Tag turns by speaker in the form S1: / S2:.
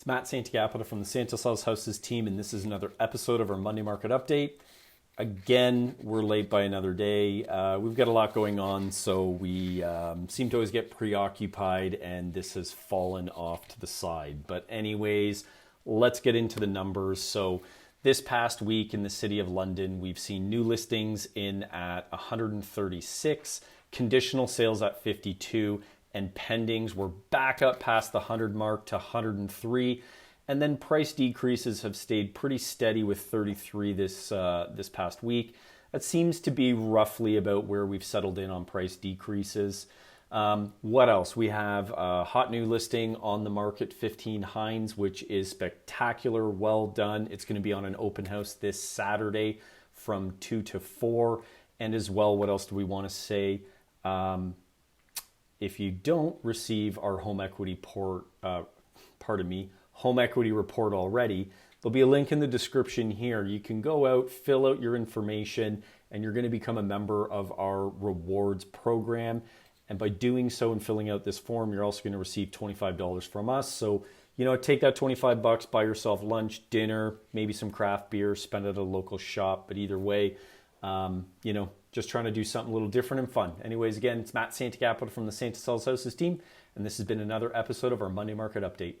S1: Matt Santacapita from the Santa Sells Houses team, and this is another episode of our Monday Market Update. Again, we're late by another day. We've got a lot going on, so we seem to always get preoccupied, and this has fallen off to the side. But anyways, let's get into the numbers. So this past week in the City of London, we've seen new listings in at 136, conditional sales at 52, and pendings were back up past the 100 mark to 103. And then price decreases have stayed pretty steady with 33 this past week. That seems to be roughly about where we've settled in on price decreases. What else? We have a hot new listing on the market, 15 Hines, which is spectacular, well done. It's going to be on an open house this Saturday from 2 to 4. And as well, what else do we want to say? If you don't receive our home equity home equity report already, there'll be a link in the description here. You can go out, fill out your information, and you're going to become a member of our rewards program. And by doing so and filling out this form, you're also going to receive $25 from us. So, take that $25, buy yourself lunch, dinner, maybe some craft beer, spend it at a local shop. But either way, just trying to do something a little different and fun. Anyways, again, it's Matt Santacapita from the Santa Sells Houses team, and this has been another episode of our Monday Market Update.